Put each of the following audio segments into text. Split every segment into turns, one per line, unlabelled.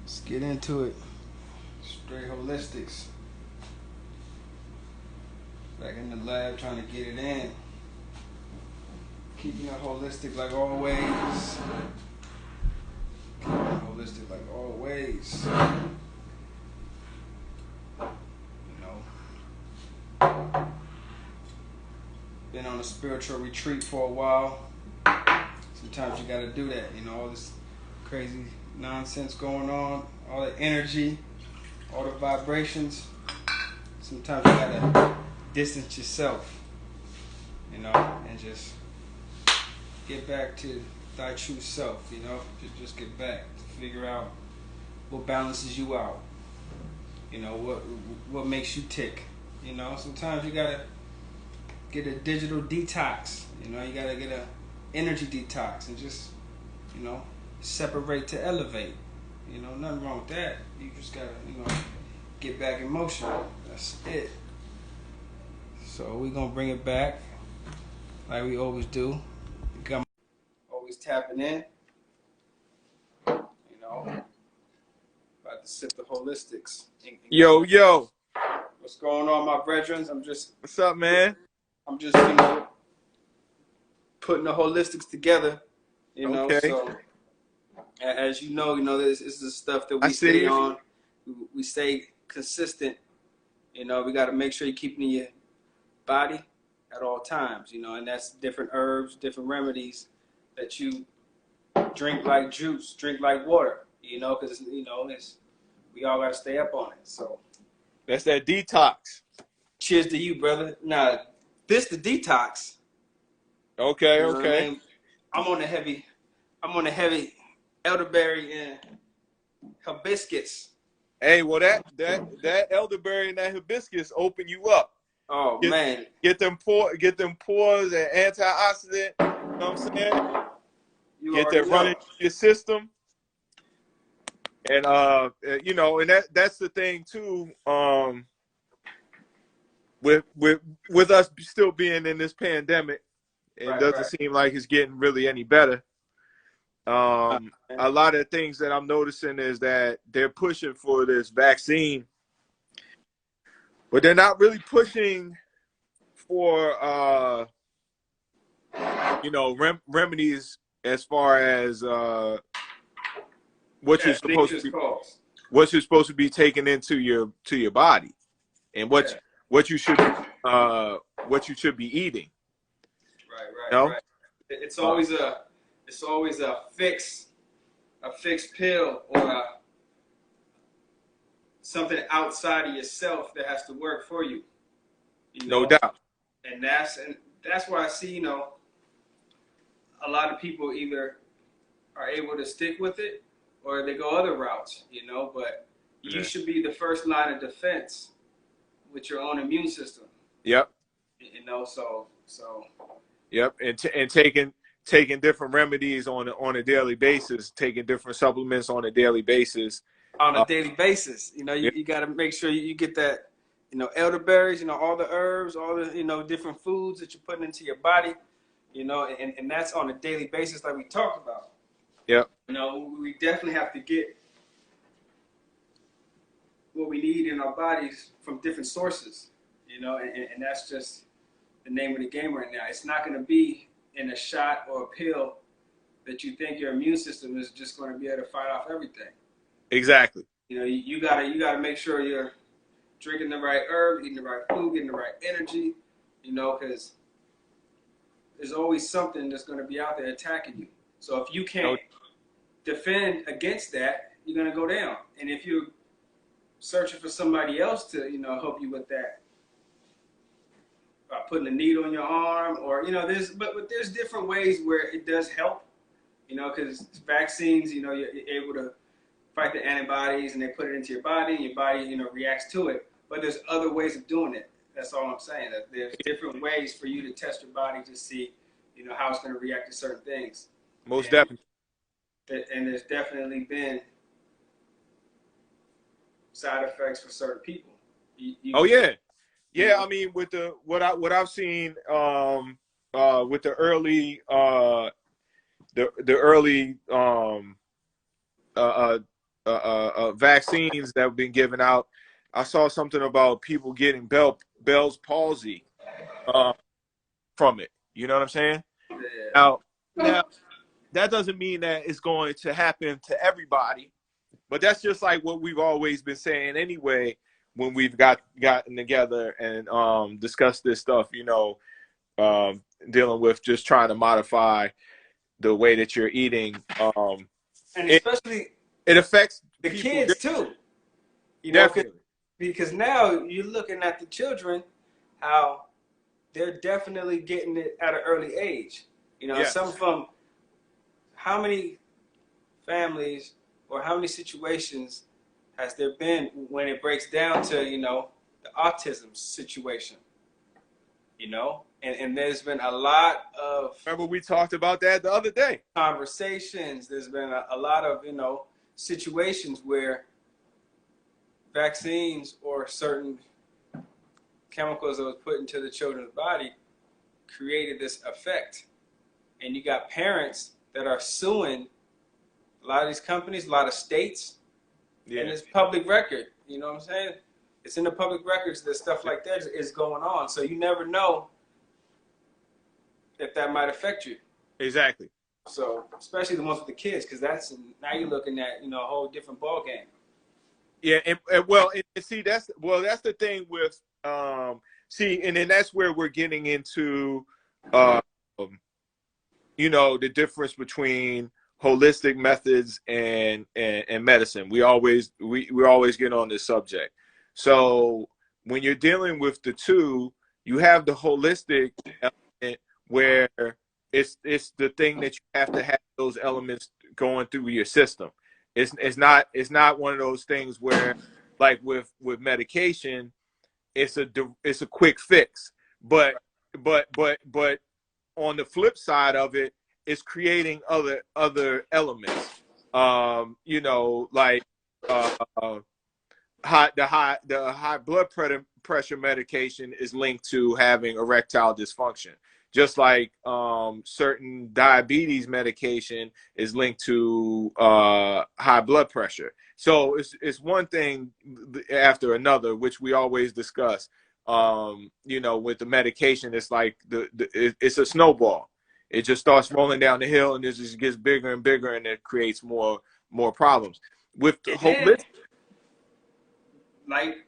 Let's get into it. Straight holistics. Back in the lab trying to get it in. Keeping it holistic like always. Keeping it holistic like always. You know. Been on a spiritual retreat for a while. Sometimes you gotta do that, you know, all this crazy nonsense going on, all the energy, all the vibrations. Sometimes you gotta distance yourself, you know, and just get back to thy true self, you know, just get back to figure out what balances you out, you know, what makes you tick, you know. Sometimes you gotta get a digital detox, you know, you gotta get a energy detox and just, you know, separate to elevate. You know, nothing wrong with that. You just gotta, you know, get back in motion. That's it. So we're gonna bring it back like we always do. Come always tapping in, you know. About to sip the holistics.
Yo.
What's going on, my brethren?
What's up, man?
I'm just, you know, putting the holistics together, you know.
Okay.
So as you know, this is the stuff that we
stay
stay on. We stay consistent. You know, we got to make sure you're keeping your body at all times, you know, and that's different herbs, different remedies that you drink like juice, drink like water, you know, because, you know, we all got to stay up on it. So
that's that detox.
cheers to you, brother. Now, this the detox.
Okay,
You know
okay.
I mean? I'm on the heavy elderberry and hibiscus.
Hey, well that elderberry and that hibiscus open you up.
Oh man.
Get them pores and antioxidant, you know what I'm saying? Get that running through your system. And you know, and that's the thing too, with us still being in this pandemic, it doesn't seem like it's getting really any better. A lot of things that I'm noticing is that they're pushing for this vaccine, but they're not really pushing for you know, remedies as far as what you're supposed to be taking into your body, and what you should be eating.
Right.
You know?
Right. It's always a fixed pill or something outside of yourself that has to work for you. You know?
No doubt.
And that's why I see, you know, a lot of people either are able to stick with it or they go other routes, you know, but you should be the first line of defense with your own immune system.
Yep.
You know, so.
Yep, and taking different remedies on a daily basis, taking different supplements on a daily basis.
On a daily basis, you know, you got to make sure you get that, you know, elderberries, you know, all the herbs, all the, you know, different foods that you're putting into your body, you know, and that's on a daily basis like we talked about.
Yep.
You know, we definitely have to get what we need in our bodies from different sources, you know, and that's just the name of the game right now. It's not going to be in a shot or a pill that you think your immune system is just going to be able to fight off everything.
Exactly.
You know, you gotta make sure you're drinking the right herbs, eating the right food, getting the right energy, you know, because there's always something that's going to be out there attacking you. So if you can't defend against that, you're going to go down. And if you're searching for somebody else to, you know, help you with that, putting a needle in your arm, or, you know, but there's different ways where it does help, you know, because vaccines, you know, you're able to fight the antibodies and they put it into your body and your body, you know, reacts to it. But there's other ways of doing it. That's all I'm saying. That there's different ways for you to test your body to see, you know, how it's going to react to certain things.
Most definitely.
And there's definitely been side effects for certain people.
I mean, with what I've seen with the early vaccines that have been given out. I saw something about people getting Bell's palsy from it. You know what I'm saying?
Yeah.
Now that doesn't mean that it's going to happen to everybody, but that's just like what we've always been saying anyway when we've gotten together and discussed this stuff. You know, dealing with just trying to modify the way that you're eating.
And especially
it affects
the kids too. You know,
definitely.
because now you're looking at the children, how they're definitely getting it at an early age. You know,
Yes.
some from how many families or how many situations has there been when it breaks down to, you know, the autism situation, you know? And there's been a lot of...
Remember we talked about that the other day.
Conversations. There's been a lot of, you know, situations where vaccines or certain chemicals that was put into the children's body created this effect. And you got parents that are suing a lot of these companies, a lot of states, and it's public record. You know what I'm saying? It's in the public records that stuff like that is going on. So you never know if that might affect you.
Exactly.
So especially the ones with the kids, because that's now you're looking at, you know, a whole different ball game.
Yeah, and see that's the thing with see, and then that's where we're getting into you know, the difference between holistic methods and medicine. We always get on this subject. So when you're dealing with the two, you have the holistic element where it's the thing that you have to have those elements going through your system. It's not one of those things where, like with medication, it's a quick fix. But on the flip side of it, it's creating other elements. You know, like the high blood pressure medication is linked to having erectile dysfunction. Just like certain diabetes medication is linked to high blood pressure. So it's one thing after another, which we always discuss. You know, with the medication, it's like it's a snowball. It just starts rolling down the hill, and it just gets bigger and bigger, and it creates more problems. With the holistic,
like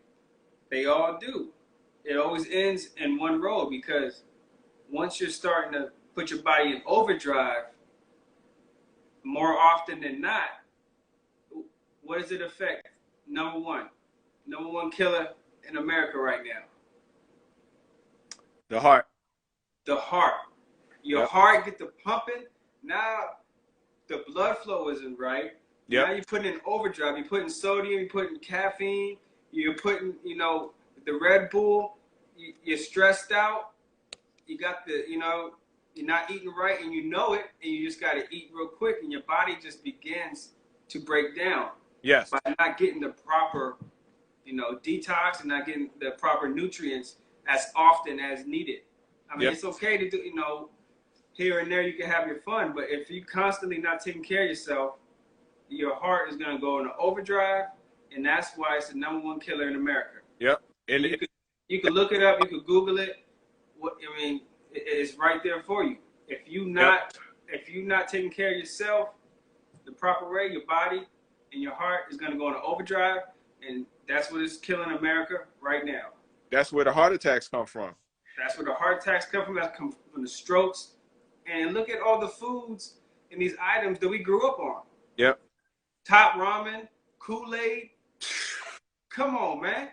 they all do, it always ends in one road, because once you're starting to put your body in overdrive, more often than not, what does it affect? Number one killer in America right now.
The heart.
The heart. Your heart get to pumping. Now the blood flow isn't right. Now you're putting in overdrive. You're putting sodium. You're putting caffeine. You're putting, you know, the Red Bull. You're stressed out. You got the, you know, you're not eating right, and you know it, and you just got to eat real quick, and your body just begins to break down.
Yes.
By not getting the proper, you know, detox and not getting the proper nutrients as often as needed. I mean, it's okay to do, you know, here and there you can have your fun, but if you constantly not taking care of yourself, your heart is going to go into overdrive, and that's why it's the #1 killer in America.
Yep. And
you could look it up, you could Google it. I mean, it's right there for you. If you not taking care of yourself the proper way, your body and your heart is going to go into overdrive, and that's what is killing America right now.
That's where the heart attacks come from.
That's where the heart attacks come from. That comes from the strokes. And look at all the foods and these items that we grew up on.
Yep.
Top ramen, Kool-Aid. Come on, man.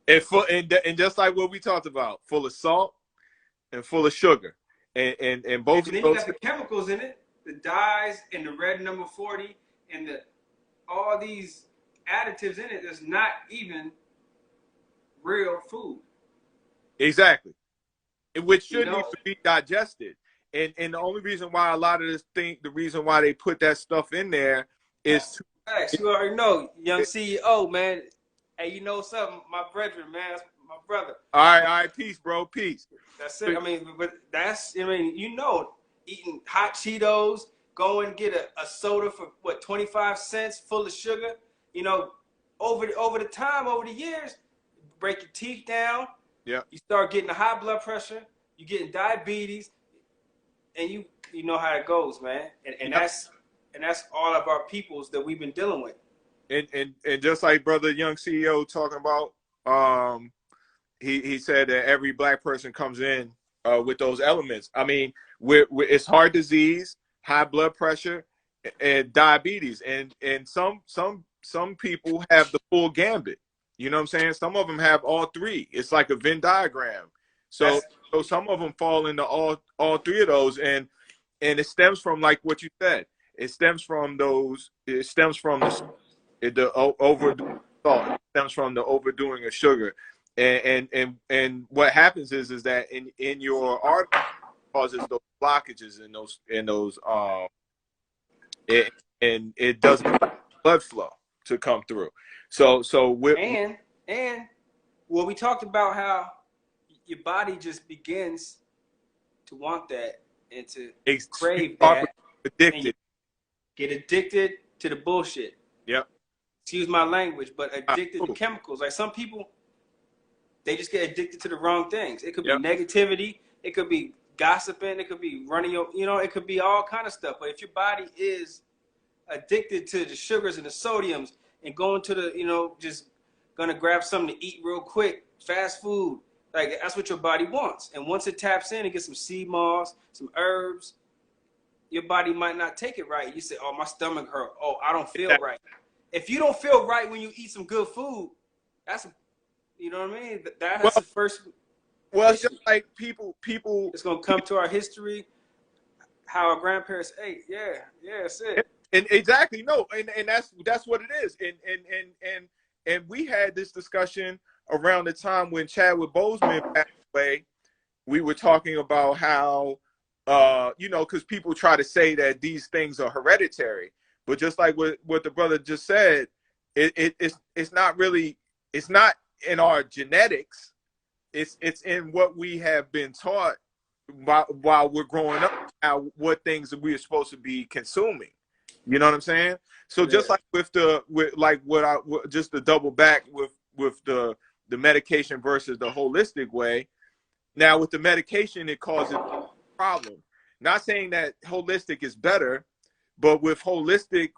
And just like what we talked about, full of salt and full of sugar, and both.
And then you got the chemicals in it, the dyes and the red number 40, and all these additives in it. That's not even real food.
Exactly, which shouldn't even be digested. And the only reason why a lot of the reason why they put that stuff in there is
you already know, young CEO, man. Hey, you know something? My brethren, man, that's my brother.
All right, peace, bro, peace.
That's it. I mean, but you know, eating hot Cheetos, go and get a soda for what, 25 cents, full of sugar. you know, over the years, break your teeth down.
Yeah.
You start getting a high blood pressure. You getting diabetes, and you know how it goes, man. And that's all of our peoples that we've been dealing with.
And just like brother Young CEO talking about, he said that every black person comes in with those elements. I mean, it's heart disease, high blood pressure, and diabetes, and some people have the full gambit. You know what I'm saying? Some of them have all three. It's like a Venn diagram. So some of them fall into all three of those, and it stems from, like what you said. It stems from those. It stems from the overdoing salt. It stems from the overdoing of sugar. And what happens is that in your artery causes those blockages in those and it doesn't allow blood flow to come through. So
and well, we talked about how your body just begins to want that and to crave that.
Addicted.
Get addicted to the bullshit.
Yep.
Excuse my language, but addicted to chemicals. Like some people, they just get addicted to the wrong things. It could be negativity. It could be gossiping. It could be running your, it could be all kind of stuff. But if your body is addicted to the sugars and the sodiums and going to the, just going to grab something to eat real quick, fast food, like that's what your body wants. And once it taps in and gets some sea moss, some herbs, your body might not take it right. You say, oh, my stomach hurt. Oh, I don't feel right. If you don't feel right when you eat some good food, that's, you know what I mean? That's the first.
Well, it's just like people.
It's gonna come to our history, how our grandparents ate. Yeah, that's it.
And exactly, no, and that's what it is. And we had this discussion around the time when Chadwick Boseman passed away. We were talking about how, because people try to say that these things are hereditary. But just like what the brother just said, it's not really, it's not in our genetics. It's in what we have been taught while we're growing up, what things we're supposed to be consuming. You know what I'm saying? So just like just to double back with the medication versus the holistic way. Now with the medication, it causes a problem. Not saying that holistic is better. But with holistic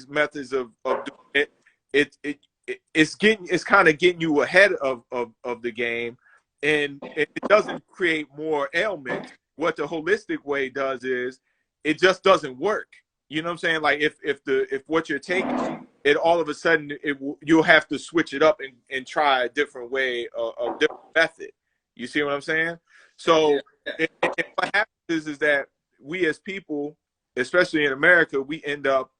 methods of doing it, it's kind of getting you ahead of the game, and it doesn't create more ailments. What the holistic way does is it just doesn't work. You know what I'm saying? Like if what you're taking, it all of a sudden you'll have to switch it up and try a different way, a different method. You see what I'm saying? So and what happens is that we as people, especially in America, we end up,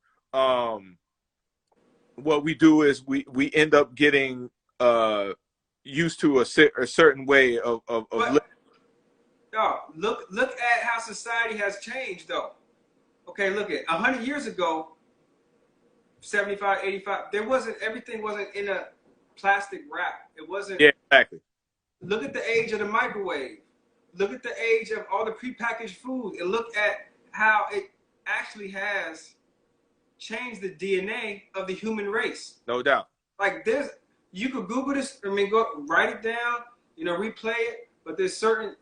what we do is we end up getting used to a certain way of living.
No, look at how society has changed, though. Okay, look at 100 years ago, 75, 85, everything wasn't in a plastic wrap. It wasn't.
Yeah, exactly.
Look at the age of the microwave. Look at the age of all the prepackaged food, and look at how it actually has changed the DNA of the human race.
No doubt.
Like you could Google this, go write it down, replay it, but there's certain,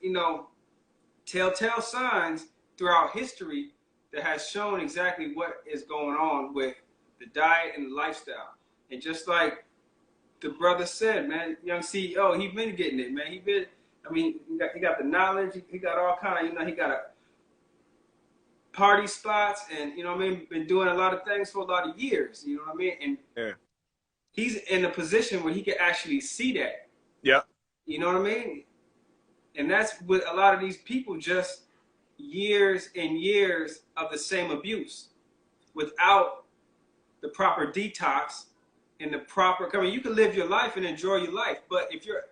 telltale signs throughout history that has shown exactly what is going on with the diet and the lifestyle. And just like the brother said, man, Young CEO, he been getting it, man. He got the knowledge, he got all kind of, he got a party spots, and been doing a lot of things for a lot of years, and he's in a position where he can actually see that.
Yeah.
You know what I mean? And that's with a lot of these people, just years and years of the same abuse without the proper detox and the proper, you can live your life and enjoy your life, but if you're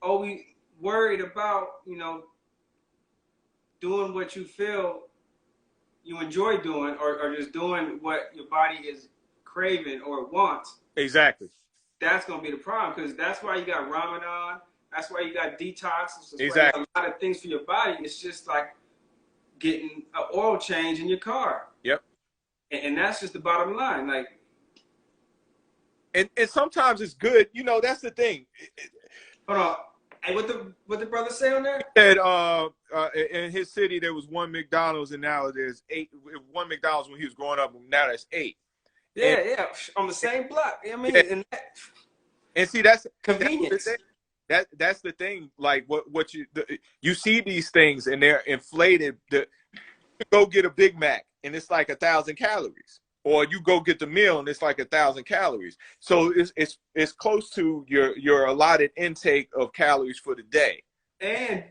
always worried about, doing what you feel you enjoy doing, or just doing what your body is craving or wants.
Exactly.
That's going to be the problem, because that's why you got Ramadan. That's why you got detox.
Exactly.
Why you got a lot of things for your body. It's just like getting an oil change in your car.
Yep.
And that's just the bottom line. Like,
and sometimes it's good. You know, that's the thing.
Hold on. Hey, what the brother say on there?
He said in his city there was one McDonald's, and now there's 8. One McDonald's when he was growing up, now there's 8.
Yeah, yeah, on the same block. I mean,
yeah. And see, that's
convenience.
That's the thing. Like what you see these things and they're inflated. You go get a Big Mac and it's like 1,000 calories, or you go get the meal and it's like 1,000 calories. So it's close to your allotted intake of calories for the day.
And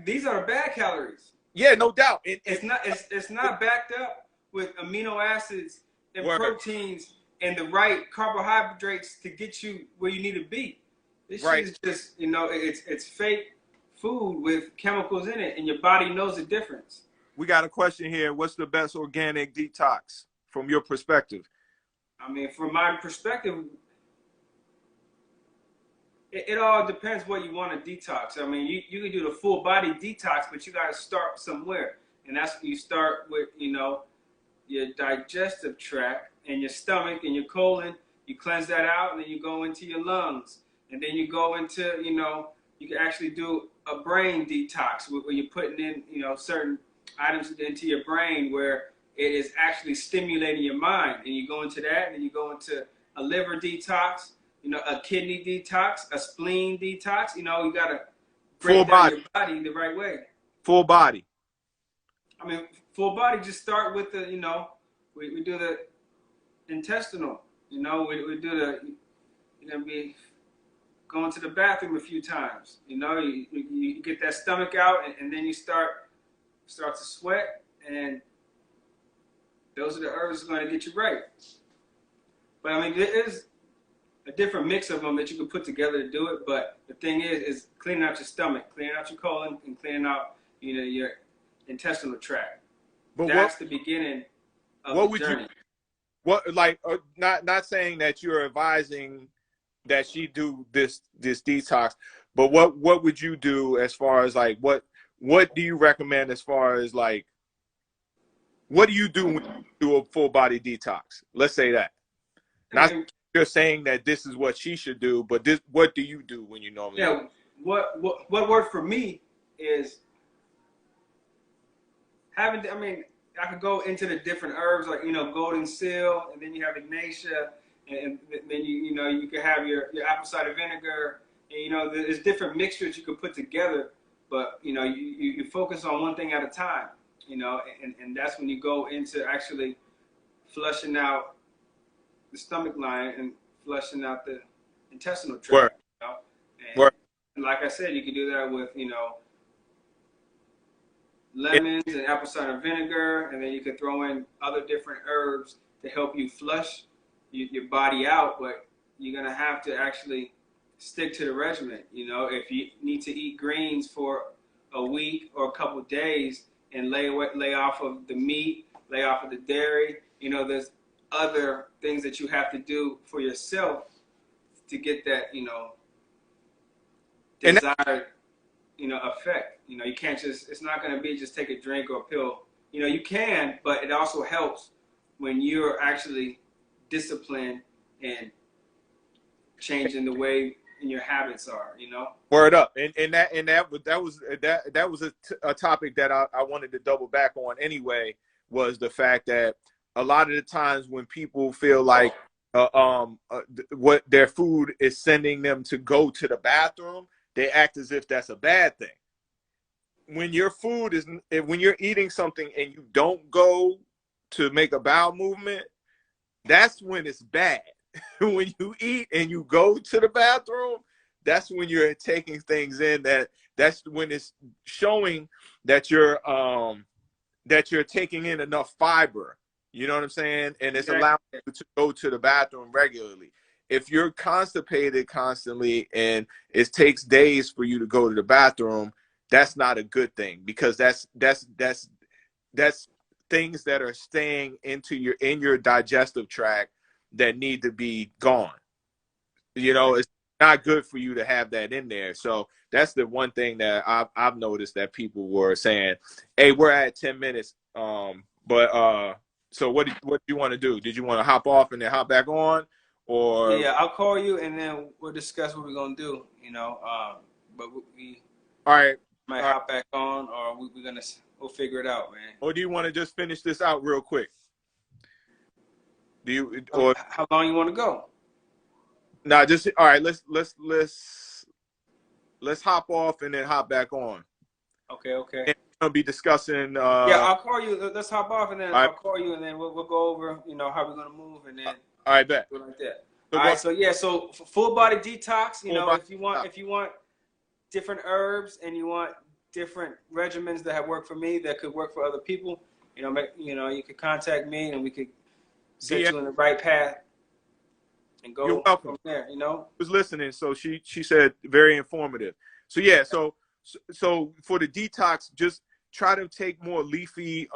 these are bad calories.
Yeah, no doubt.
It's not backed up with amino acids and proteins and the right carbohydrates to get you where you need to be. This shit is just, you know, it's fake food with chemicals in it, and your body knows the difference.
We got a question here. What's the best organic detox from your perspective?
I mean, from my perspective, it all depends what you want to detox. I mean, you can do the full body detox, but you got to start somewhere. And that's when you start with, you know, your digestive tract and your stomach and your colon. You cleanse that out, and then you go into your lungs. And then you go into, you know, you can actually do a brain detox where you're putting in, you know, certain items into your brain where it is actually stimulating your mind. And you go into that, and you go into a liver detox, you know, a kidney detox, a spleen detox. You know, you got to break down your body the right way.
Full body.
I mean, full body, just start with the, you know, we do the intestinal, you know, we do the, you know, be going to the bathroom a few times, you know, you get that stomach out, and then you start to sweat, and those are the herbs that's going to get you right. But I mean, there is a different mix of them that you can put together to do it. But the thing is cleaning out your stomach, cleaning out your colon, and cleaning out, you know, your intestinal tract. But that's the beginning of the journey.
Not saying that you're advising that she do this detox, but what would you do as far as like what do you recommend as far as like what do you do when you do a full body detox? Let's say that. Not you're saying that this is what she should do, but what do you do when you normally do?
What worked for me is having, I mean, I could go into the different herbs, like, you know, golden seal, and then you have ignatia, and then you know, you can have your apple cider vinegar, and, you know, there's different mixtures you can put together, but, you know, you focus on one thing at a time, you know, and that's when you go into actually flushing out the stomach line and flushing out the intestinal tract. You know? And like I said, you can do that with, you know, lemons and apple cider vinegar, and then you can throw in other different herbs to help you flush your body out, but you're going to have to actually stick to the regimen. You know, if you need to eat greens for a week or a couple of days and lay off of the meat, lay off of the dairy, you know, there's other things that you have to do for yourself to get that, you know, desired, you know, effect. You know, you can't just, it's not going to be just take a drink or a pill. You know, you can, but it also helps when you're actually disciplined and changing the way your habits are, you know.
Word up. And that was a topic that I wanted to double back on anyway, was the fact that a lot of the times when people feel like what their food is sending them to go to the bathroom, they act as if that's a bad thing. When your food is, when you're eating something and you don't go to make a bowel movement, that's when it's bad. When you eat and you go to the bathroom, that's when you're taking things in, that's when it's showing that you're taking in enough fiber. You know what I'm saying? And it's allowing you to go to the bathroom regularly. If you're constipated constantly and it takes days for you to go to the bathroom, that's not a good thing, because that's things that are staying in your digestive tract that need to be gone. You know, it's not good for you to have that in there. So that's the one thing that I've noticed that people were saying, hey, we're at 10 minutes. So what do you want to do? Did you want to hop off and then hop back on? or
yeah, I'll call you and then we'll discuss what we're gonna do. You know, but we
all right,
might
all right.
hop back on, or we'll figure it out, man.
Or do you want to just finish this out real quick? Do you or
How long you want to go?
nah? Just all right. Let's hop off and then hop back on.
Okay, okay.
And we'll be discussing.
Yeah, I'll call you. Let's hop off and then
right.
I'll call you and then we'll go over, you know, how we're gonna move and then
all right, bet.
do it like that.
So
All right, so yeah, so full body detox. You know, if you want different herbs and you want different regimens that have worked for me that could work for other people, you know, you could contact me and we could set you in the right path and go
You're welcome.
from there. You know,
I was listening, so she said very informative. So yeah, so for the detox, just try to take more leafy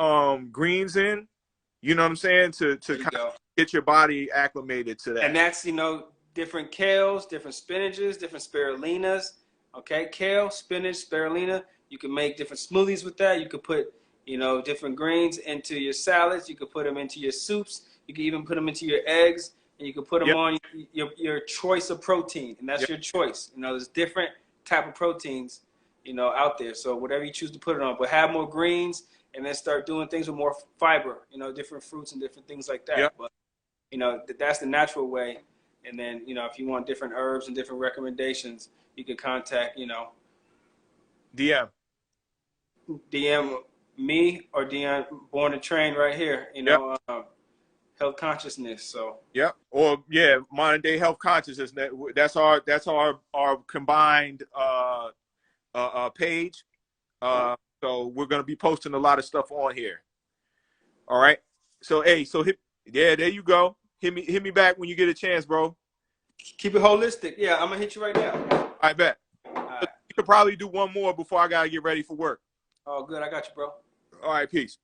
greens in. You know what I'm saying, to kind of get your body acclimated to that.
And that's, you know, different kales, different spinaches, different spirulinas. Okay, kale, spinach, spirulina. You can make different smoothies with that. You could put, you know, different greens into your salads. You could put them into your soups. You can even put them into your eggs, and you can put them on your choice of protein, and that's your choice. You know, there's different type of proteins, you know, out there. So whatever you choose to put it on, but have more greens, and then start doing things with more fiber. You know, different fruits and different things like that.
Yep.
But you know, that's the natural way. And then, you know, if you want different herbs and different recommendations, you can contact, you know, DM me or DM Born to Train right here, you know, health consciousness. So
or modern day health consciousness. That's our combined page. So we're gonna be posting a lot of stuff on here. All right. So hey, there you go. Hit me back when you get a chance, bro.
Keep it holistic. Yeah, I'm gonna hit you right now.
I bet. You could probably do one more before I gotta get ready for work.
Oh, good. I got you, bro.
All right, peace.